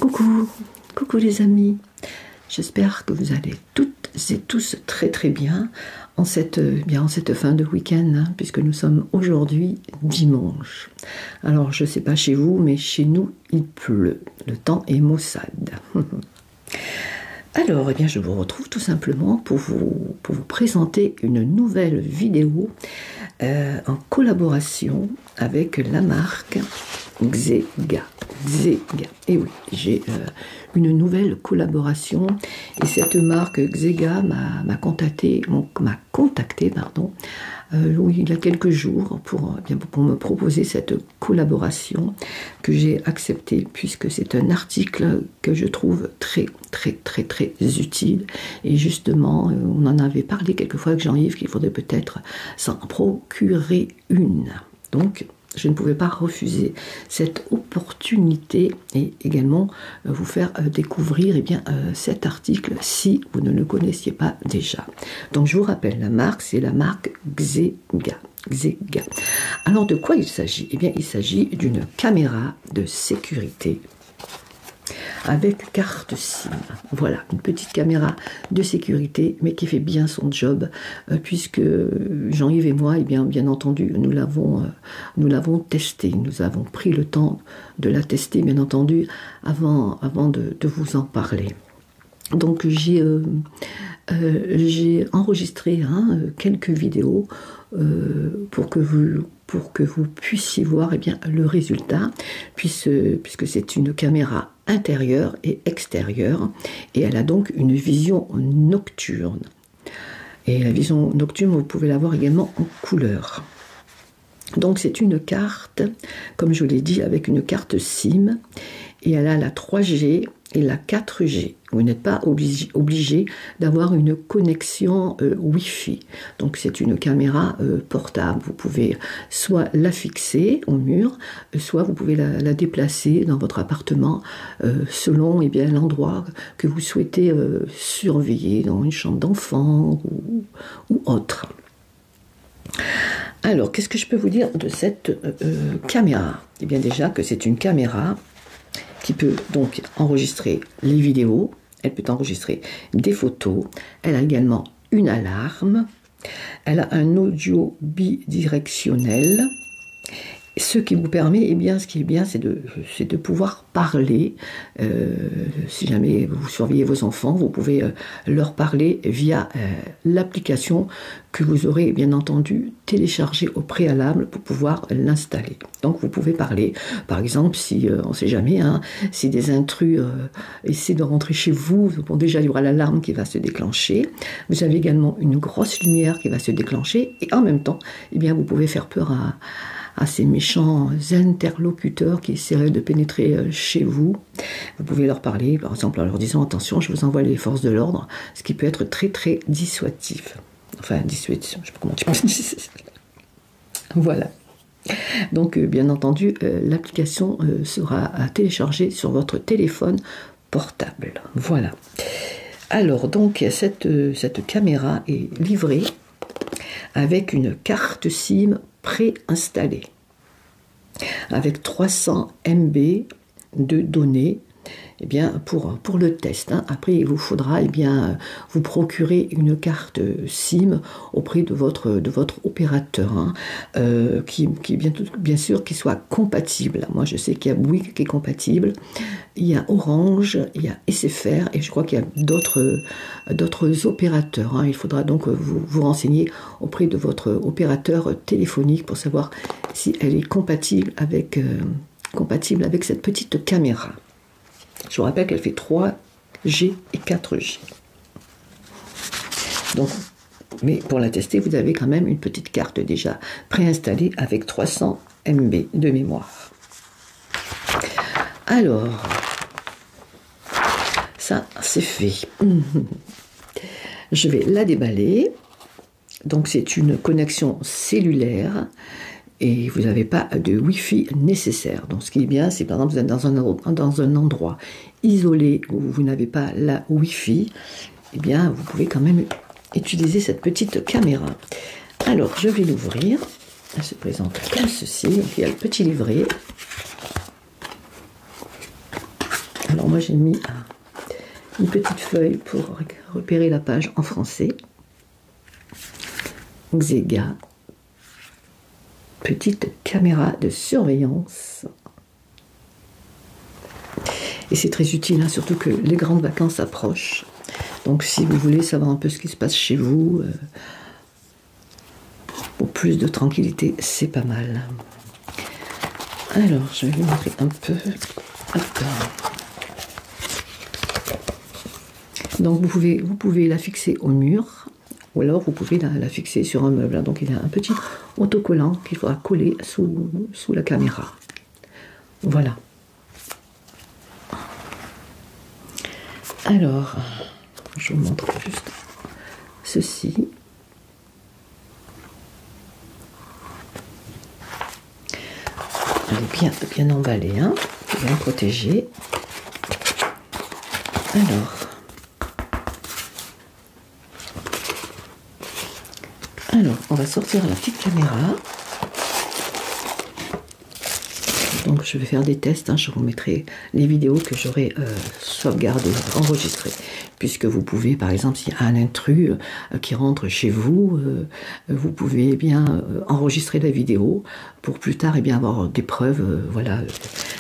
Coucou, coucou les amis. J'espère que vous allez toutes et tous très très bien en cette fin de week-end, hein, puisque nous sommes aujourd'hui dimanche. Alors je ne sais pas chez vous, mais chez nous il pleut. Le temps est maussade. Alors, je vous retrouve tout simplement pour vous présenter une nouvelle vidéo en collaboration avec la marque Xega. Et oui, j'ai une nouvelle collaboration et cette marque Xega m'a contacté, il y a quelques jours pour me proposer cette collaboration que j'ai acceptée puisque c'est un article que je trouve très utile et justement on en avait parlé quelquefois avec Jean-Yves qu'il faudrait peut-être s'en procurer une. Donc je ne pouvais pas refuser cette opportunité et également vous faire découvrir cet article si vous ne le connaissiez pas déjà. Donc je vous rappelle, la marque, c'est la marque Xega. Alors de quoi il s'agit ? Il s'agit d'une caméra de sécurité avec carte SIM. Voilà, une petite caméra de sécurité, mais qui fait bien son job, puisque Jean-Yves et moi, bien entendu, nous l'avons testé. Nous avons pris le temps de la tester, bien entendu, avant de vous en parler. Donc j'ai enregistré quelques vidéos pour que vous puissiez voir le résultat, puisque c'est une caméra intérieure et extérieure, et elle a donc une vision nocturne. Et la vision nocturne, vous pouvez la voir également en couleur. Donc c'est une carte, comme je l'ai dit, avec une carte SIM, et elle a la 3G et la 4G. Vous n'êtes pas obligé d'avoir une connexion Wi-Fi. Donc c'est une caméra portable. Vous pouvez soit la fixer au mur, soit vous pouvez la déplacer dans votre appartement selon l'endroit que vous souhaitez surveiller, dans une chambre d'enfant ou autre. Alors, qu'est-ce que je peux vous dire de cette caméra ? Déjà que c'est une caméra qui peut donc enregistrer les vidéos, elle peut enregistrer des photos, elle a également une alarme, elle a un audio bidirectionnel, ce qui vous permet, ce qui est bien, c'est de pouvoir parler. Si jamais vous surveillez vos enfants, vous pouvez leur parler via l'application que vous aurez bien entendu téléchargée au préalable pour pouvoir l'installer. Donc vous pouvez parler, par exemple, si on ne sait jamais, si des intrus essaient de rentrer chez vous, déjà il y aura l'alarme qui va se déclencher. Vous avez également une grosse lumière qui va se déclencher et en même temps, vous pouvez faire peur à ces méchants interlocuteurs qui essaieraient de pénétrer chez vous. Vous pouvez leur parler, par exemple, en leur disant « Attention, je vous envoie les forces de l'ordre », ce qui peut être très dissuasif. Enfin, dissuasif, je ne sais pas comment tu peux dire. Voilà. Donc, bien entendu, l'application sera à télécharger sur votre téléphone portable. Voilà. Alors, donc, cette caméra est livrée avec une carte SIM préinstallée, avec 300 MB de données pour le test. Après, il vous faudra vous procurer une carte SIM auprès de votre opérateur, qui bien sûr qui soit compatible. Moi, je sais qu'il y a Bouygues qui est compatible, il y a Orange, il y a SFR et je crois qu'il y a d'autres opérateurs. Il faudra donc vous renseigner auprès de votre opérateur téléphonique pour savoir si elle est compatible avec cette petite caméra. Je vous rappelle qu'elle fait 3G et 4G. Donc, mais pour la tester, vous avez quand même une petite carte déjà préinstallée avec 300 MB de mémoire. Alors, ça, c'est fait. Je vais la déballer. Donc, c'est une connexion cellulaire. Et vous n'avez pas de Wi-Fi nécessaire. Donc ce qui est bien, c'est par exemple vous êtes dans un endroit isolé où vous n'avez pas la Wi-Fi, vous pouvez quand même utiliser cette petite caméra. Alors je vais l'ouvrir. Elle se présente comme ceci. Donc, il y a le petit livret. Alors moi j'ai mis une petite feuille pour repérer la page en français. Xega, petite caméra de surveillance. Et c'est très utile, hein, surtout que les grandes vacances approchent. Donc si vous voulez savoir un peu ce qui se passe chez vous, pour plus de tranquillité, c'est pas mal. Alors, je vais vous montrer un peu. Hop. Donc vous pouvez la fixer au mur, ou alors vous pouvez la fixer sur un meuble. Donc il y a un petit autocollant qu'il faudra coller sous la caméra. Voilà. Alors, je vous montre juste ceci. Elle est bien emballée, hein, bien protégée. Alors, on va sortir la petite caméra. Donc, je vais faire des tests. Hein, je vous mettrai les vidéos que j'aurai sauvegardées, enregistrées. Puisque vous pouvez, par exemple, s'il y a un intrus qui rentre chez vous, vous pouvez bien enregistrer la vidéo pour plus tard avoir des preuves voilà,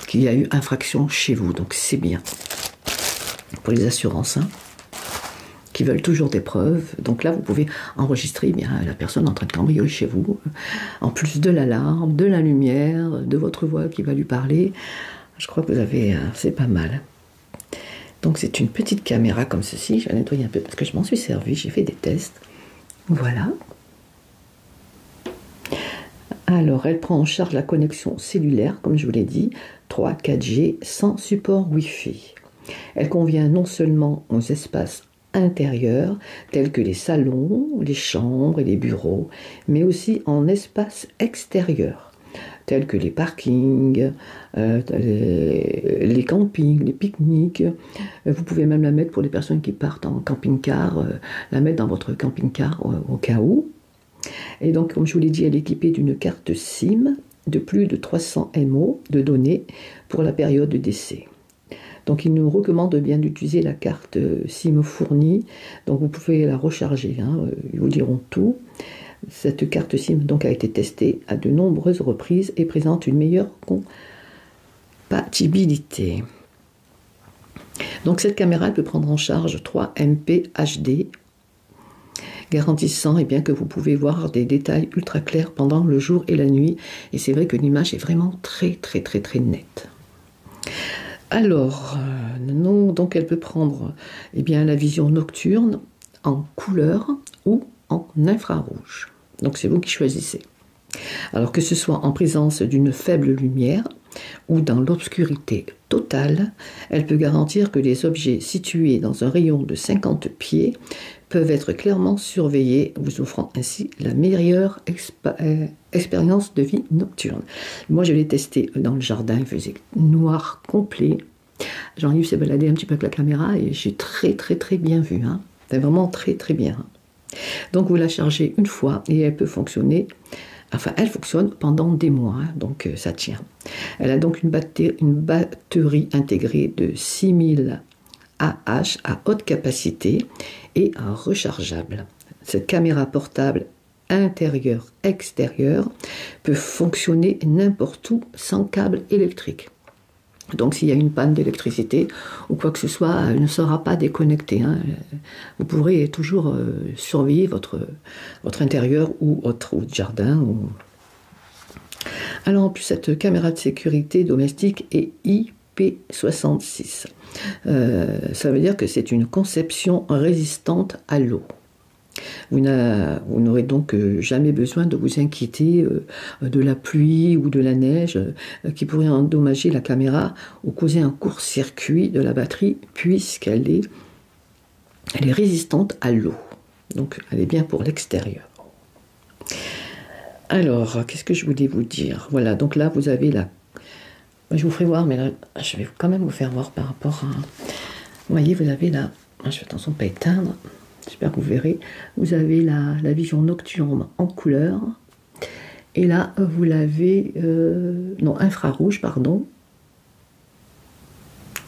qu'il y a eu infraction chez vous. Donc, c'est bien. Pour les assurances, hein, qui veulent toujours des preuves. Donc là, vous pouvez enregistrer la personne en train de cambrioler chez vous, en plus de l'alarme, de la lumière, de votre voix qui va lui parler. Je crois que vous avez... c'est pas mal. Donc c'est une petite caméra comme ceci. Je vais nettoyer un peu parce que je m'en suis servi. J'ai fait des tests. Voilà. Alors, elle prend en charge la connexion cellulaire, comme je vous l'ai dit, 3, 4G, sans support Wi-Fi. Elle convient non seulement aux espaces intérieurs, tels que les salons, les chambres et les bureaux, mais aussi en espaces extérieurs, tels que les parkings, les campings, les pique-niques. Vous pouvez même la mettre pour les personnes qui partent en camping-car, la mettre dans votre camping-car au cas où. Et donc, comme je vous l'ai dit, elle est équipée d'une carte SIM de plus de 300 MO de données pour la période d'essai. Donc, il nous recommande bien d'utiliser la carte SIM fournie. Donc, vous pouvez la recharger. Hein, ils vous diront tout. Cette carte SIM donc, a été testée à de nombreuses reprises et présente une meilleure compatibilité. Donc, cette caméra peut prendre en charge 3 MP HD, garantissant que vous pouvez voir des détails ultra clairs pendant le jour et la nuit. Et c'est vrai que l'image est vraiment très nette. Alors, donc elle peut prendre la vision nocturne en couleur ou en infrarouge. Donc c'est vous qui choisissez. Alors que ce soit en présence d'une faible lumière ou dans l'obscurité totale, elle peut garantir que les objets situés dans un rayon de 50 pieds peuvent être clairement surveillés, vous offrant ainsi la meilleure expérience de vie nocturne. Moi, je l'ai testé dans le jardin, il faisait noir complet. Jean-Yves s'est baladé un petit peu avec la caméra et j'ai très bien vu. Hein. C'est vraiment très bien. Donc, vous la chargez une fois et elle peut fonctionner. Enfin, elle fonctionne pendant des mois, hein, donc ça tient. Elle a donc une batterie intégrée de 6000 AH à haute capacité et rechargeable. Cette caméra portable intérieure-extérieure peut fonctionner n'importe où sans câble électrique. Donc s'il y a une panne d'électricité ou quoi que ce soit, elle ne sera pas déconnectée. Hein. Vous pourrez toujours surveiller votre intérieur ou votre jardin. Alors en plus, cette caméra de sécurité domestique est IP66. Ça veut dire que c'est une conception résistante à l'eau. Vous n'aurez donc jamais besoin de vous inquiéter de la pluie ou de la neige qui pourrait endommager la caméra ou causer un court-circuit de la batterie puisqu'elle est résistante à l'eau. Donc elle est bien pour l'extérieur. Alors, qu'est-ce que je voulais vous dire? Voilà, donc là vous avez la... Je vous ferai voir, mais là, je vais quand même vous faire voir par rapport à... Vous voyez, vous avez là... Je fais attention de ne pas éteindre. J'espère que vous verrez. Vous avez la vision nocturne en couleur. Et là, vous l'avez... infrarouge, pardon.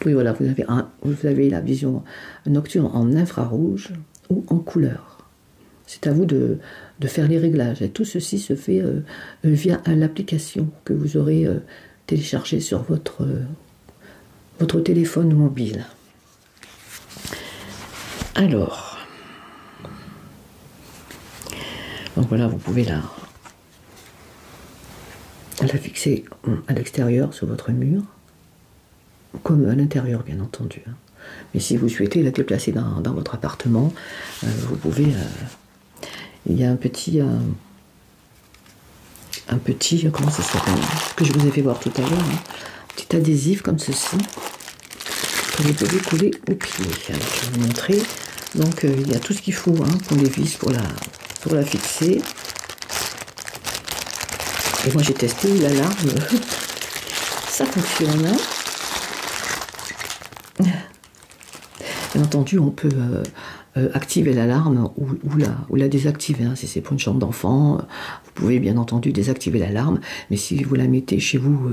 Oui, voilà, vous avez la vision nocturne en infrarouge ou en couleur. C'est à vous de faire les réglages. Et tout ceci se fait via l'application que vous aurez téléchargée sur votre téléphone mobile. Alors, donc voilà, vous pouvez la fixer à l'extérieur sur votre mur, comme à l'intérieur bien entendu. Mais si vous souhaitez la déplacer dans votre appartement, vous pouvez... il y a un petit, comment ça s'appelle, que je vous ai fait voir tout à l'heure, un petit adhésif comme ceci, que vous pouvez coller au pied. Alors, je vais vous montrer. Donc il y a tout ce qu'il faut pour les vis, pour la fixer. Et moi j'ai testé l'alarme, ça fonctionne. Bien entendu, on peut activer l'alarme ou la désactiver. Si c'est pour une chambre d'enfant, vous pouvez bien entendu désactiver l'alarme. Mais si vous la mettez chez vous,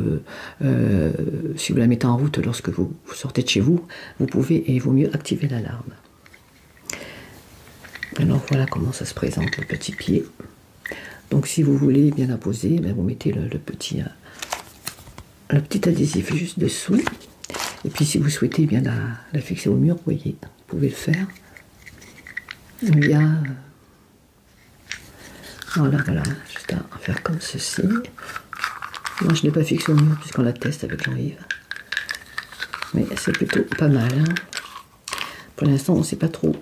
si vous la mettez en route lorsque vous sortez de chez vous, vous pouvez et il vaut mieux activer l'alarme. Alors voilà comment ça se présente le petit pied. Donc si vous voulez bien la poser, vous mettez le petit adhésif juste dessous. Et puis si vous souhaitez bien la fixer au mur, vous voyez, vous pouvez le faire. Via voilà, juste à faire comme ceci. Moi je ne l'ai pas fixé au mur puisqu'on la teste avec Jean-Yves. Mais c'est plutôt pas mal. Pour l'instant on ne sait pas trop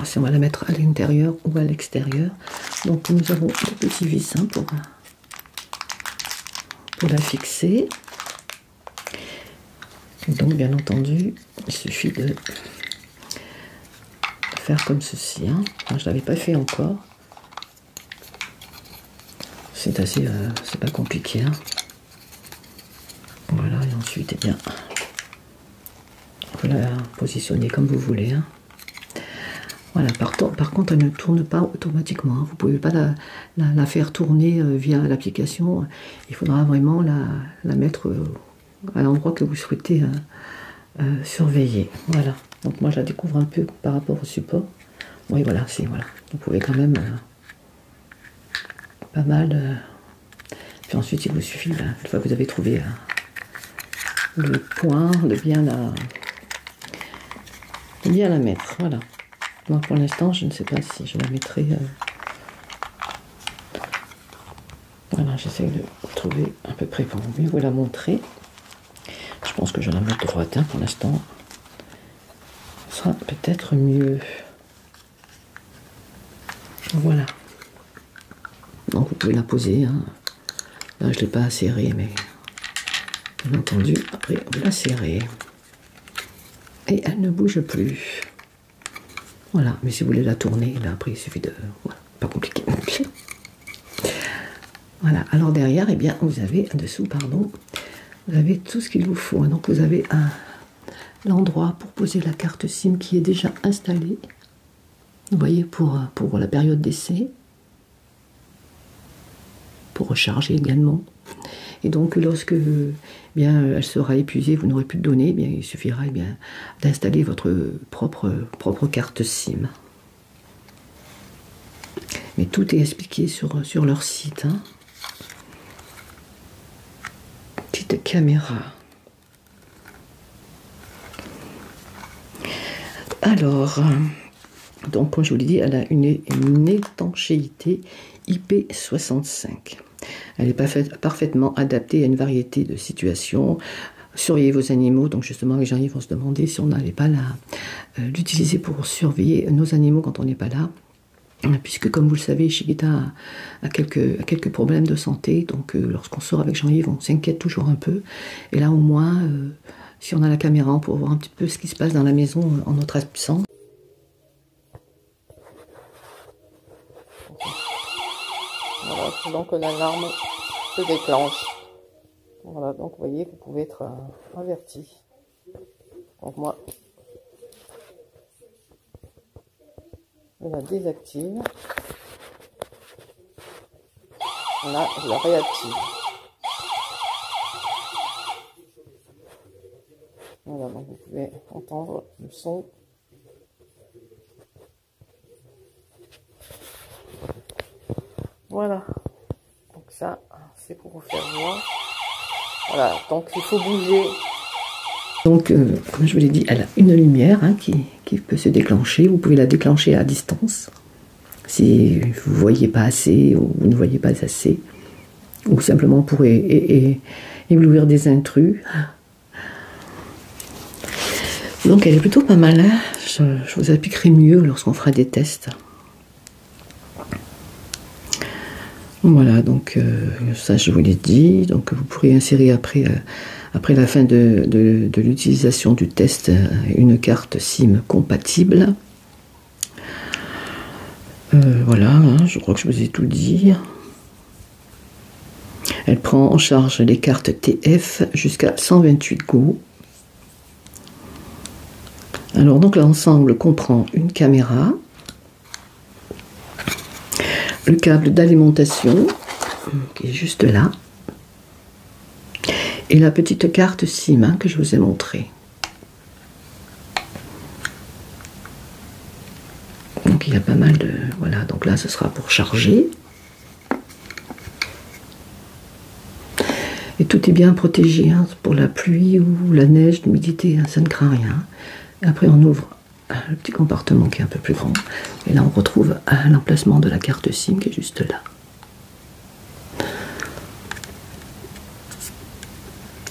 si on va la mettre à l'intérieur ou à l'extérieur. Donc nous avons des petits vis pour la fixer. Donc bien entendu, il suffit de faire comme ceci. Enfin, je ne l'avais pas fait encore. C'est assez, c'est pas compliqué. Voilà, et ensuite, eh bien, vous la positionnez comme vous voulez. Voilà, par contre, elle ne tourne pas automatiquement. Vous ne pouvez pas la faire tourner via l'application. Il faudra vraiment la mettre à l'endroit que vous souhaitez surveiller. Voilà. Donc moi, je la découvre un peu par rapport au support. Oui, voilà, voilà. Vous pouvez quand même pas mal. Puis ensuite, il vous suffit, une fois que vous avez trouvé le point, de bien la mettre. Voilà. Moi, pour l'instant, je ne sais pas si je la mettrai. Voilà, j'essaie de trouver à peu près pour mieux vous la montrer. Je pense que je vais la mettre droite pour l'instant. Ce sera peut-être mieux. Voilà. Donc vous pouvez la poser. Là, je ne l'ai pas serrée, mais bien entendu, après vous la serrez. Et elle ne bouge plus. Voilà, mais si vous voulez la tourner, là après il suffit de... Voilà, pas compliqué. Voilà, alors derrière, eh bien, vous avez, dessous, pardon, vous avez tout ce qu'il vous faut. Donc vous avez l'endroit pour poser la carte SIM qui est déjà installée. Vous voyez, pour la période d'essai. Pour recharger également. Et donc lorsque bien, elle sera épuisée, vous n'aurez plus de données, bien, il suffira bien, d'installer votre propre carte SIM. Mais tout est expliqué sur leur site. Petite caméra. Alors, donc comme je vous l'ai dit, elle a une étanchéité IP65. Elle est parfaitement adaptée à une variété de situations. Surveillez vos animaux. Donc justement, les gens vont se demander si on n'allait pas l'utiliser pour surveiller nos animaux quand on n'est pas là. Puisque comme vous le savez, Chiquita a quelques problèmes de santé. Donc lorsqu'on sort avec Jean-Yves, on s'inquiète toujours un peu. Et là au moins, si on a la caméra, on peut voir un petit peu ce qui se passe dans la maison en notre absence. Voilà, donc l'alarme se déclenche. Voilà, donc vous voyez que vous pouvez être averti. Donc moi, je la désactive. Là, je la réactive. Voilà, donc vous pouvez entendre le son. Voilà, donc ça, c'est pour vous faire voir. Voilà, donc il faut bouger. Donc, comme je vous l'ai dit, elle a une lumière hein, qui peut se déclencher. Vous pouvez la déclencher à distance. Si vous ne voyez pas assez ou vous ne voyez pas assez. Ou simplement pour éblouir des intrus. Donc elle est plutôt pas mal. Hein, je vous appliquerai mieux lorsqu'on fera des tests. Voilà, donc ça je vous l'ai dit. Donc vous pourrez insérer après la fin de l'utilisation du test une carte SIM compatible. Voilà, hein, je crois que je vous ai tout dit. Elle prend en charge les cartes TF jusqu'à 128 Go. Alors donc l'ensemble comprend une caméra, le câble d'alimentation qui est juste là, et la petite carte SIM hein, que je vous ai montrée. Donc il y a pas mal de... Voilà, donc là ce sera pour charger. Et tout est bien protégé hein, pour la pluie ou la neige, l'humidité, hein, ça ne craint rien. Et après on ouvre le petit compartiment qui est un peu plus grand. Et là on retrouve l'emplacement de la carte SIM qui est juste là.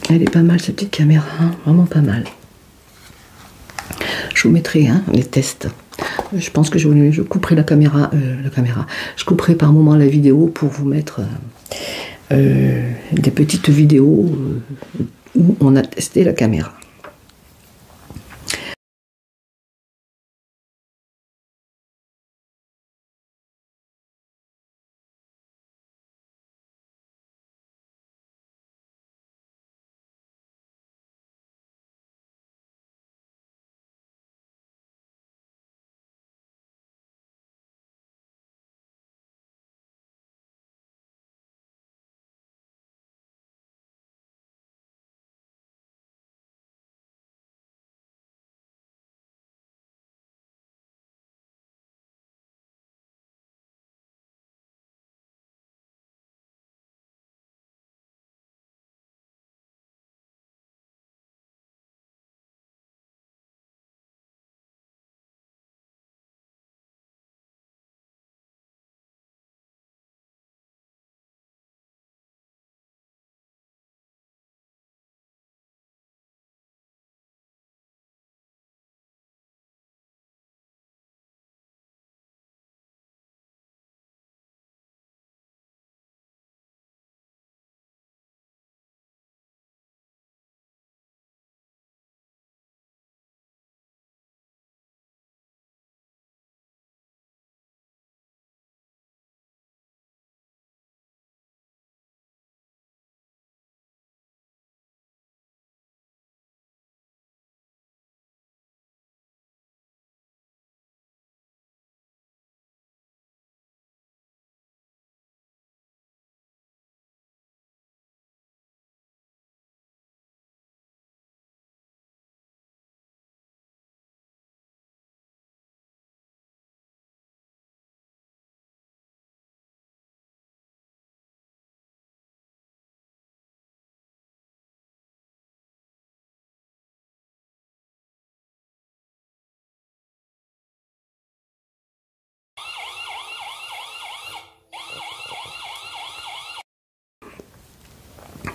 Elle est pas mal cette petite caméra, hein, vraiment pas mal. Je vous mettrai hein, les tests. Je pense que je couperai la caméra. Je couperai par moment la vidéo pour vous mettre des petites vidéos où on a testé la caméra.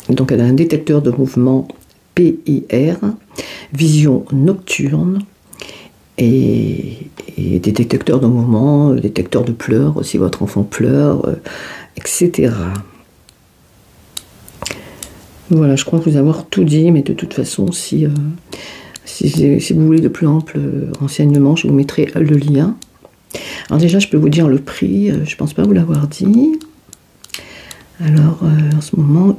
Donc elle a un détecteur de mouvement PIR, vision nocturne et des détecteurs de mouvement, détecteurs de pleurs si votre enfant pleure, etc. Voilà, je crois vous avoir tout dit, mais de toute façon, si vous voulez de plus amples renseignements, je vous mettrai le lien. Alors déjà, je peux vous dire le prix, je ne pense pas vous l'avoir dit. Alors, en ce moment,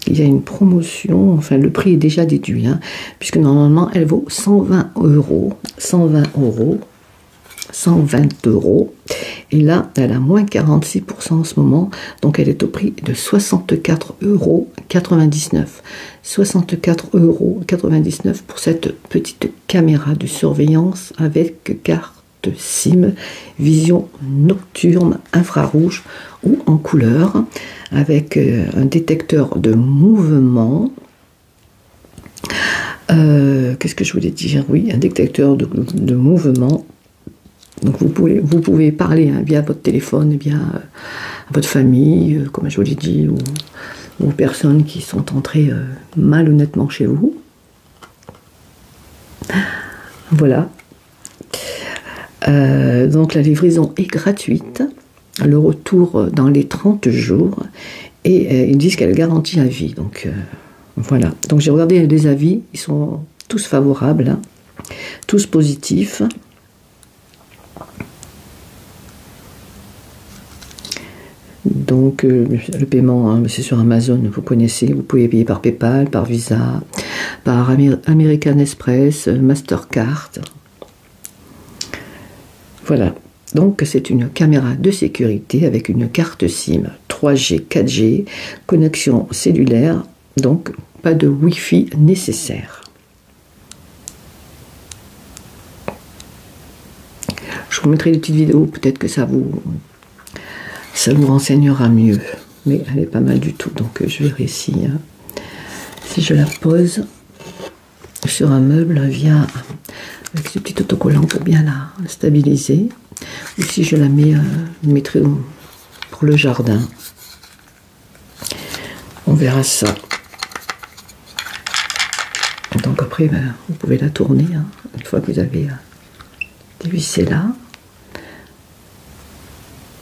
il y a une promotion, enfin le prix est déjà déduit, hein, puisque normalement elle vaut 120 euros, 120 euros, 120 euros, Et là, elle a moins 46% en ce moment. Donc elle est au prix de 64,99 €. 64,99 € pour cette petite caméra de surveillance avec carte SIM, vision nocturne, infrarouge ou en couleur, avec un détecteur de mouvement. Qu'est-ce que je voulais dire? Oui, un détecteur de mouvement. Donc vous pouvez parler via votre téléphone, via à votre famille, comme je vous l'ai dit, ou aux personnes qui sont entrées malhonnêtement chez vous. Voilà. Donc la livraison est gratuite, le retour dans les 30 jours, et ils disent qu'elle garantit à vie. Donc voilà. Donc j'ai regardé les avis, ils sont tous favorables, hein, tous positifs. Donc le paiement, hein, c'est sur Amazon, vous connaissez, vous pouvez payer par PayPal, par Visa, par American Express, Mastercard. Voilà, donc c'est une caméra de sécurité avec une carte SIM 3G, 4G, connexion cellulaire, donc pas de Wi-Fi nécessaire. Je vous mettrai des petites vidéos, peut-être que ça vous renseignera mieux, mais elle est pas mal du tout. Donc je verrai si je la pose sur un meuble avec ce petit autocollant pour bien la stabiliser, ou si je la mettrai pour le jardin. On verra ça. Donc après, vous pouvez la tourner, hein, une fois que vous avez dévissé là.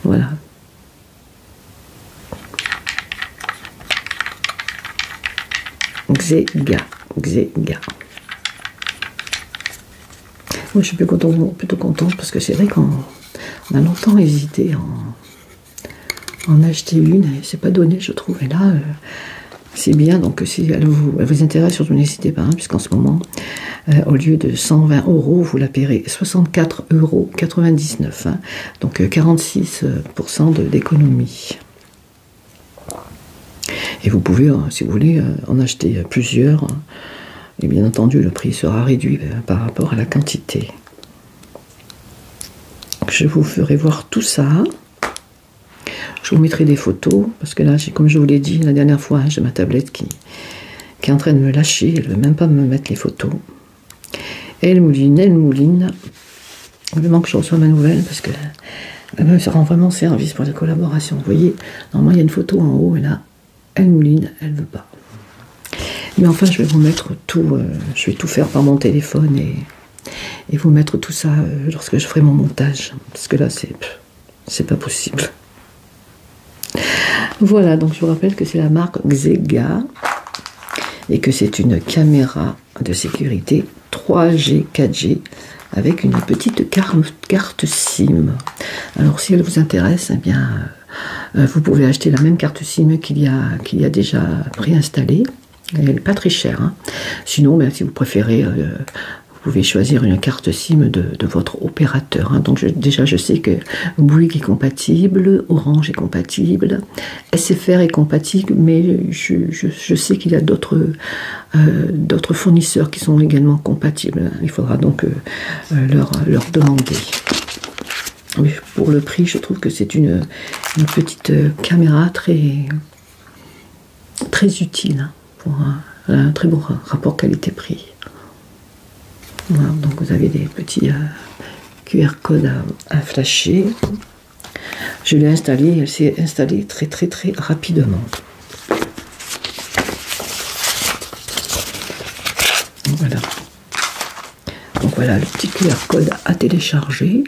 Voilà. Xega. Moi, je suis plutôt contente parce que c'est vrai qu'on a longtemps hésité en acheter une et c'est pas donné, je trouve. Et là, c'est bien. Donc, si elle vous intéresse, surtout n'hésitez pas, hein, puisqu'en ce moment, au lieu de 120 €, vous la paierez 64,99 €. Hein, donc, 46% d'économie. Et vous pouvez, si vous voulez, en acheter plusieurs. Et bien entendu, le prix sera réduit par rapport à la quantité. Je vous ferai voir tout ça. Je vous mettrai des photos, parce que là, comme je vous l'ai dit la dernière fois, j'ai ma tablette qui est en train de me lâcher. Elle ne veut même pas me mettre les photos. Elle mouline. Vraiment que je reçois ma nouvelle, parce que elle me rend vraiment service pour la collaboration. Vous voyez, normalement, il y a une photo en haut, et là, elle mouline, elle ne veut pas. Mais enfin, je vais vous mettre tout, je vais tout faire par mon téléphone et vous mettre tout ça lorsque je ferai mon montage. Parce que là, c'est pas possible. Voilà, donc je vous rappelle que c'est la marque Xega et que c'est une caméra de sécurité 3G, 4G avec une petite carte SIM. Alors, si elle vous intéresse, eh bien, vous pouvez acheter la même carte SIM qu'il y a déjà préinstallée. Elle n'est pas très chère. Hein. Sinon, si vous préférez, vous pouvez choisir une carte SIM de votre opérateur. Hein. Donc déjà, je sais que Bouygues est compatible, Orange est compatible, SFR est compatible, mais je sais qu'il y a d'autres fournisseurs qui sont également compatibles. Il faudra donc leur demander. Mais pour le prix, je trouve que c'est une petite caméra très utile, hein, pour un très bon rapport qualité-prix. Voilà, donc vous avez des petits QR codes à flasher. Je l'ai installée, elle s'est installée très rapidement. Voilà. Donc voilà le petit QR code à télécharger.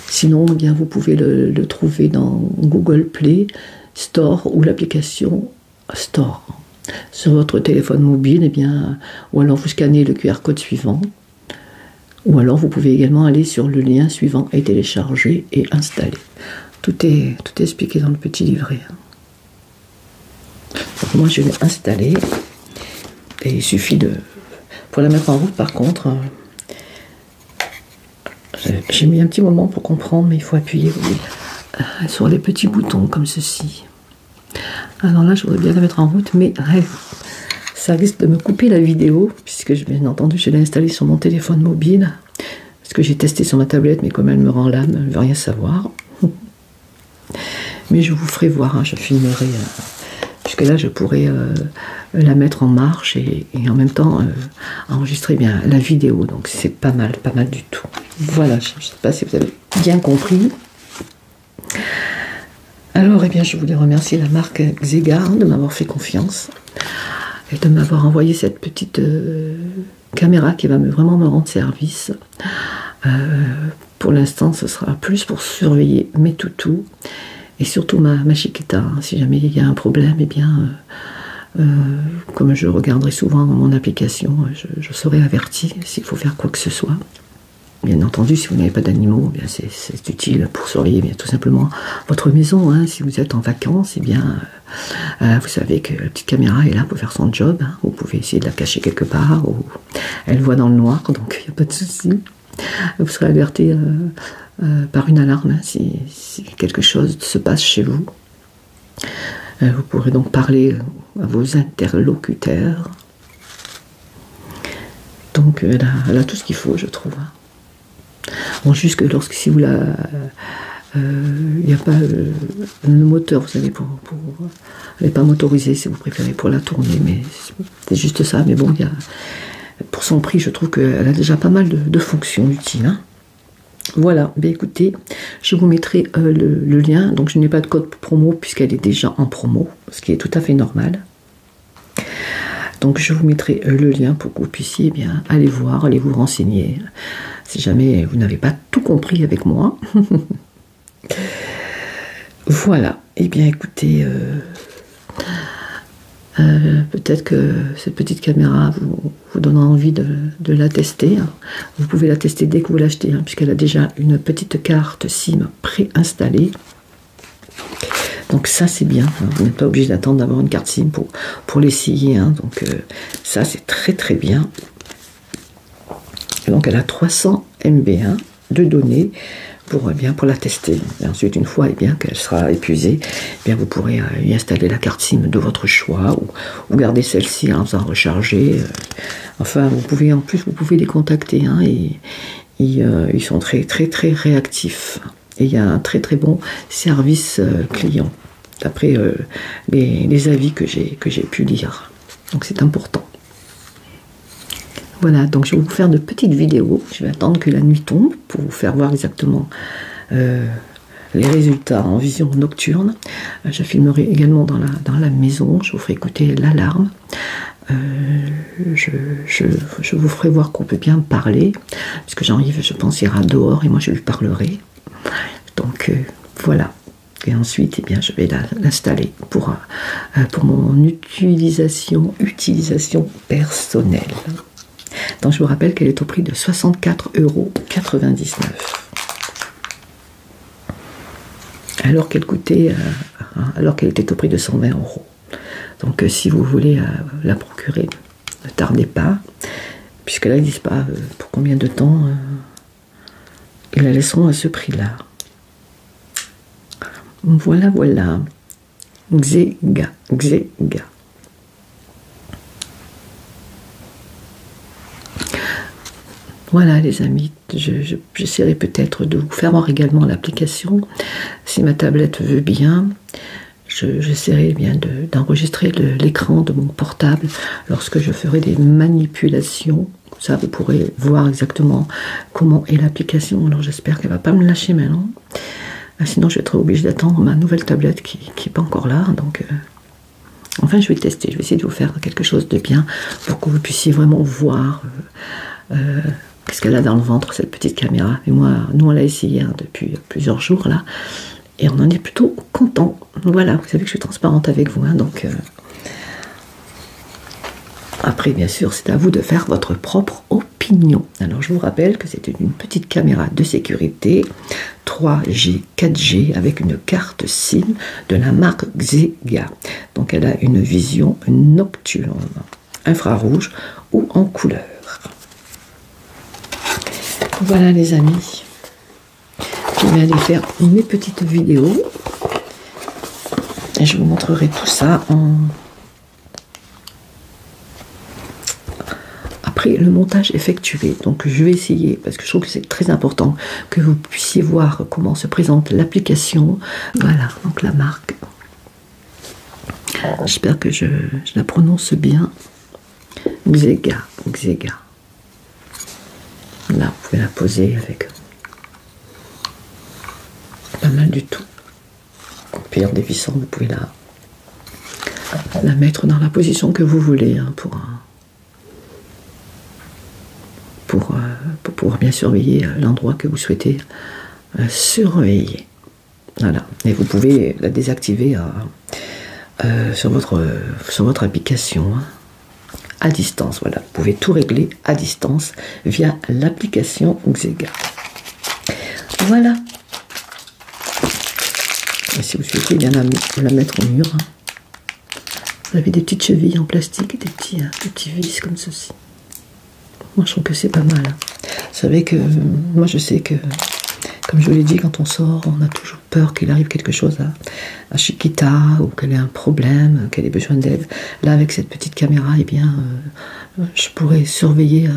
Sinon, eh bien, vous pouvez le trouver dans Google Play Store ou l'application Store. Sur votre téléphone mobile, eh bien, ou alors vous scannez le QR code suivant, ou alors vous pouvez également aller sur le lien suivant et télécharger et installer. Tout est expliqué dans le petit livret. Donc moi je l'ai installé et il suffit pour la mettre en route par contre, J'ai mis un petit moment pour comprendre, mais il faut appuyer sur les petits boutons comme ceci. Alors là, je voudrais bien la mettre en route, mais ça risque de me couper la vidéo, puisque bien entendu, je l'ai installée sur mon téléphone mobile, parce que j'ai testé sur ma tablette, mais comme elle me rend l'âme, elle ne veut rien savoir. Mais je vous ferai voir, hein, je filmerai, puisque là, je pourrais la mettre en marche et en même temps enregistrer bien la vidéo. Donc c'est pas mal du tout. Voilà, je ne sais pas si vous avez bien compris. Alors, eh bien, je voulais remercier la marque Xegar de m'avoir fait confiance et de m'avoir envoyé cette petite caméra qui va vraiment me rendre service. Pour l'instant, ce sera plus pour surveiller mes toutous et surtout ma chiquita. Si jamais il y a un problème, eh bien, comme je regarderai souvent dans mon application, je serai avertie s'il faut faire quoi que ce soit. Bien entendu, si vous n'avez pas d'animaux, eh c'est utile pour surveiller bien, tout simplement votre maison. Hein. Si vous êtes en vacances, eh bien, vous savez que la petite caméra est là pour faire son job. Hein. Vous pouvez essayer de la cacher quelque part, ou elle voit dans le noir, donc il n'y a pas de souci. Vous serez alerté par une alarme hein, si quelque chose se passe chez vous. Vous pourrez donc parler à vos interlocuteurs. Donc elle a tout ce qu'il faut, je trouve. Bon, juste que si vous il n'y a pas le moteur, vous savez, elle n'est pas motorisée si vous préférez pour la tourner, mais c'est juste ça. Mais bon, pour son prix, je trouve qu'elle a déjà pas mal de fonctions utiles. Hein. Voilà, bien écoutez, je vous mettrai le lien. Donc je n'ai pas de code promo puisqu'elle est déjà en promo, ce qui est tout à fait normal. Donc je vous mettrai le lien pour que vous puissiez bien aller voir, aller vous renseigner, si jamais vous n'avez pas tout compris avec moi. Voilà, et bien écoutez, peut-être que cette petite caméra vous donnera envie de la tester. Vous pouvez la tester dès que vous l'achetez, hein, puisqu'elle a déjà une petite carte SIM préinstallée. Donc ça c'est bien, hein. Vous n'êtes pas obligé d'attendre d'avoir une carte SIM pour l'essayer. Hein. Donc ça c'est très bien. Et donc elle a 300 MB hein, de données pour la tester. Et ensuite, une fois qu'elle sera épuisée, vous pourrez y installer la carte SIM de votre choix ou garder celle-ci en faisant recharger. Enfin, vous pouvez les contacter hein, et ils sont très réactifs. Et il y a un très bon service client, d'après les avis que j'ai pu lire. Donc c'est important. Voilà, donc je vais vous faire de petites vidéos. Je vais attendre que la nuit tombe pour vous faire voir exactement les résultats en vision nocturne. Je filmerai également dans la maison. Je vous ferai écouter l'alarme. Je vous ferai voir qu'on peut bien parler, parce que Jean-Yves, je pense, ira dehors et moi je lui parlerai. Donc voilà. Et ensuite, je vais l'installer pour mon utilisation personnelle. Donc je vous rappelle qu'elle est au prix de 64,99 €. Alors qu'elle était au prix de 120 €. Donc si vous voulez la procurer, ne tardez pas, puisque là ils ne disent pas pour combien de temps ils la laisseront à ce prix-là. Voilà. Xegar. Voilà les amis, j'essaierai peut-être de vous faire voir également l'application, si ma tablette veut bien. J'essaierai bien d'enregistrer l'écran de mon portable lorsque je ferai des manipulations. Comme ça, vous pourrez voir exactement comment est l'application. Alors j'espère qu'elle ne va pas me lâcher maintenant. Sinon, je vais être obligée d'attendre ma nouvelle tablette qui n'est pas encore là. Donc, enfin, je vais tester. Je vais essayer de vous faire quelque chose de bien pour que vous puissiez vraiment voir qu'est-ce qu'elle a dans le ventre, cette petite caméra. Et moi, nous, on l'a essayé depuis plusieurs jours là. Et on en est plutôt content. Voilà, vous savez que je suis transparente avec vous. Hein, donc, après, bien sûr, c'est à vous de faire votre propre opinion. Alors, je vous rappelle que c'est une petite caméra de sécurité 3G, 4G avec une carte SIM de la marque Xegar. Donc, elle a une vision nocturne, infrarouge ou en couleur. Voilà, les amis. je vais aller faire mes petites vidéos. Et je vous montrerai tout ça après le montage effectué. Donc je vais essayer, parce que je trouve que c'est très important que vous puissiez voir comment se présente l'application. Voilà, donc la marque. J'espère que je la prononce bien. Xega. Là, vous pouvez la poser avec pas mal du tout. Puis en dévissant, vous pouvez la mettre dans la position que vous voulez hein, pour pouvoir bien surveiller l'endroit que vous souhaitez surveiller. Voilà. Et vous pouvez la désactiver sur votre application hein, à distance. Voilà. Vous pouvez tout régler à distance via l'application Xega. Voilà. Et si vous souhaitez bien la mettre au mur, hein, vous avez des petites chevilles en plastique et des petits vis comme ceci. Moi je trouve que c'est pas mal. Vous savez que moi je sais que, comme je vous l'ai dit, quand on sort, on a toujours peur qu'il arrive quelque chose à Chiquita ou qu'elle ait un problème, qu'elle ait besoin d'aide. Là avec cette petite caméra, eh bien, je pourrais surveiller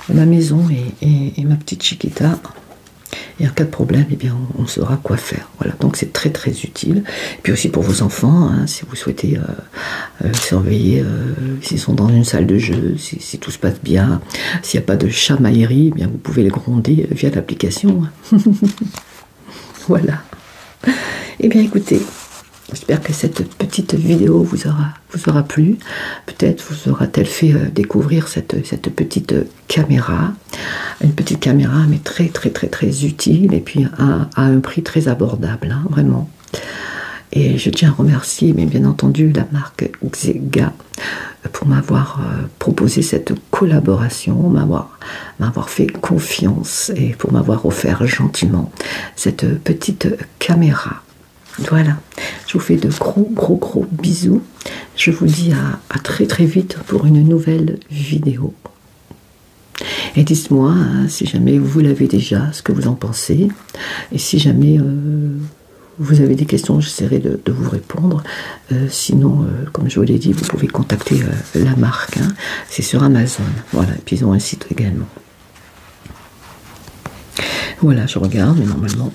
ma maison et ma petite Chiquita. Et en cas de problème, eh bien, on saura quoi faire. Voilà, donc c'est très très utile. Et puis aussi pour vos enfants, hein, si vous souhaitez surveiller s'ils sont dans une salle de jeu, si tout se passe bien, s'il n'y a pas de chamaillerie, eh bien vous pouvez les gronder via l'application. Voilà. Eh bien écoutez, j'espère que cette petite vidéo vous aura plu. Peut-être vous aura-t-elle fait découvrir cette petite caméra. Une petite caméra, mais très très très très utile. Et puis à un prix très abordable, hein, vraiment. Et je tiens à remercier, mais bien entendu, la marque Xega pour m'avoir proposé cette collaboration, m'avoir fait confiance et pour m'avoir offert gentiment cette petite caméra. Voilà, je vous fais de gros bisous. Je vous dis à très très vite pour une nouvelle vidéo. Et dites-moi hein, si jamais vous l'avez déjà, ce que vous en pensez. Et si jamais vous avez des questions, j'essaierai de vous répondre. Sinon, comme je vous l'ai dit, vous pouvez contacter la marque. Hein. C'est sur Amazon. Voilà, et puis ils ont un site également. Voilà, je regarde, mais normalement...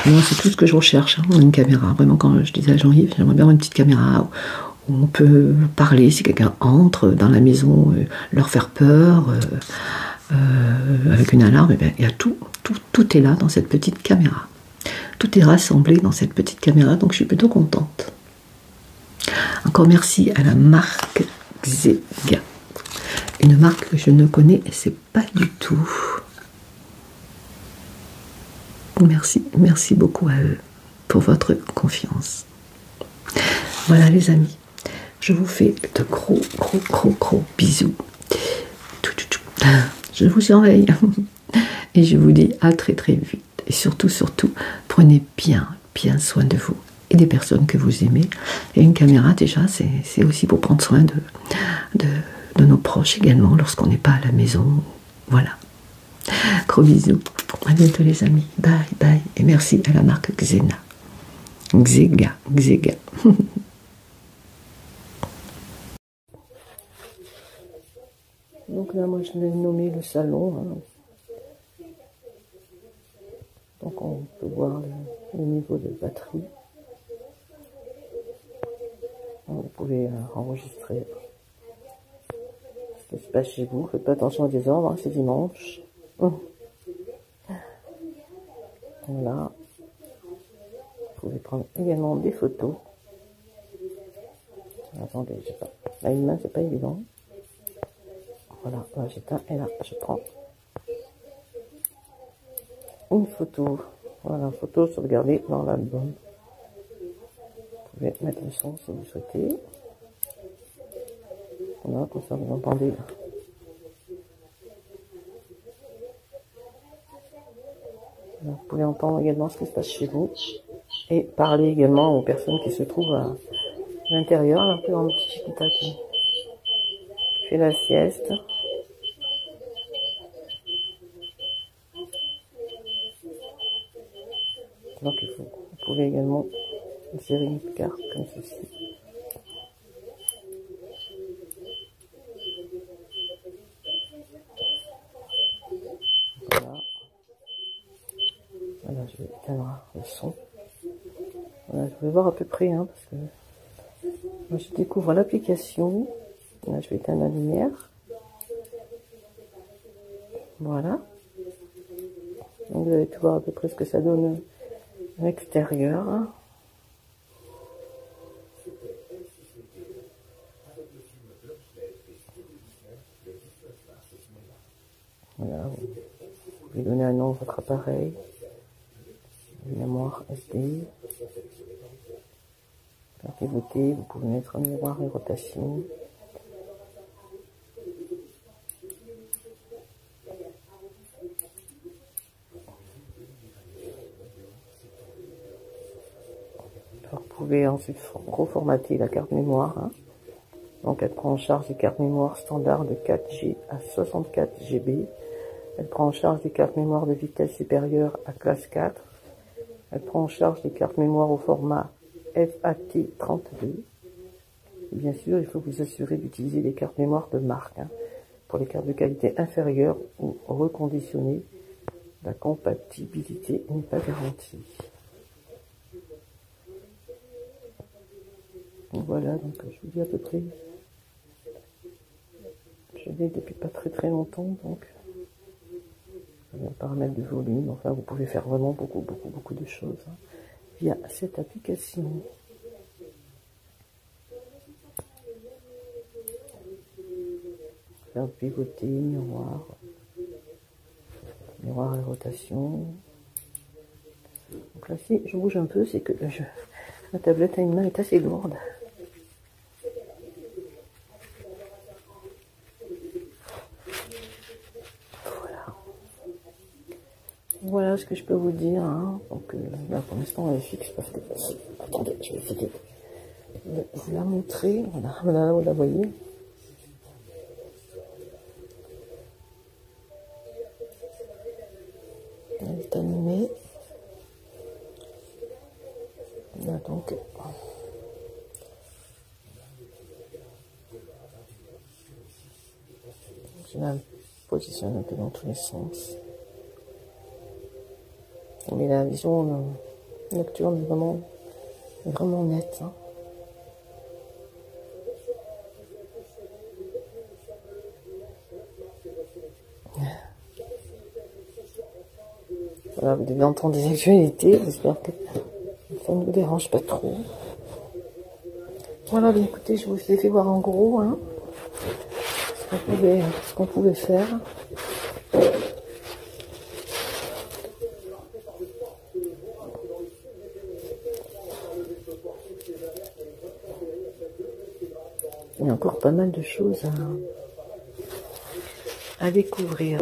Moi, c'est tout ce que je recherche, hein, une caméra. Vraiment, quand je disais à Jean-Yves, j'aimerais bien avoir une petite caméra où on peut parler si quelqu'un entre dans la maison, leur faire peur, avec une alarme. Et bien, il y a tout est là dans cette petite caméra. Tout est rassemblé dans cette petite caméra, donc je suis plutôt contente. Encore merci à la marque Xega. Une marque que je ne connais pas du tout. Merci beaucoup à eux pour votre confiance. Voilà les amis, je vous fais de gros bisous. Je vous surveille et je vous dis à très vite. Et surtout, prenez bien soin de vous et des personnes que vous aimez. Et une caméra déjà, c'est aussi pour prendre soin de nos proches également lorsqu'on n'est pas à la maison. Voilà. Gros bisous. À bientôt les amis. Bye. Et merci à la marque Xega. Donc là, moi, je l'ai nommé le salon. Hein. Donc on peut voir le niveau de batterie. Vous pouvez enregistrer ce qui se passe chez vous. Faites pas attention au désordre, hein, c'est dimanche. Voilà. Vous pouvez prendre également des photos. Attendez, je sais pas. Là, une main, c'est pas évident. Voilà, là j'éteins et là je prends une photo. Voilà, photo sauvegardée dans l'album. Vous pouvez mettre le son si vous souhaitez. Voilà, comme ça vous entendez. Vous pouvez entendre également ce qui se passe chez vous et parler également aux personnes qui se trouvent à l'intérieur. Là, un peu dans le petit Chiquita qui fait la sieste. Donc vous pouvez également insérer une carte comme ceci. Voilà. Voilà, je vais éteindre le son. Voilà, je vais voir à peu près, hein, parce que moi, je découvre l'application. Là, je vais éteindre la lumière. Voilà. Donc, vous allez tout voir à peu près ce que ça donne à l'extérieur. Voilà, vous pouvez donner un nom à votre appareil, une mémoire SD. Pour pivoter, vous pouvez mettre un miroir et rotation. Alors, vous pouvez ensuite reformater la carte mémoire. Hein. Donc elle prend en charge des cartes mémoire standard de 4G à 64 GB. Elle prend en charge des cartes mémoire de vitesse supérieure à classe 4. Elle prend en charge des cartes mémoire au format FAT32. Et bien sûr, il faut vous assurer d'utiliser des cartes mémoire de marque. Hein. Pour les cartes de qualité inférieure ou reconditionnées, la compatibilité n'est pas garantie. Donc voilà, donc je vous dis à peu près. Je l'ai depuis pas très longtemps, donc il y a un paramètre de volume. Enfin, vous pouvez faire vraiment beaucoup de choses hein, via cette application. Faire pivoter, miroir et rotation. Donc là, si je bouge un peu, c'est que la tablette à une main est assez lourde. Voilà ce que je peux vous dire. Hein. Donc là pour l'instant elle est fixe parce que... Attendez, je vais essayer de vous la montrer. Voilà, vous la voyez. Elle est animée. Là donc... Je la positionne un peu dans tous les sens. Mais la vision nocturne est vraiment nette. Hein. Voilà, vous devez entendre des actualités. J'espère que ça ne vous dérange pas trop. Voilà, bien écoutez, je vous ai fait voir en gros hein, ce qu'on pouvait faire. Il y a encore pas mal de choses à découvrir.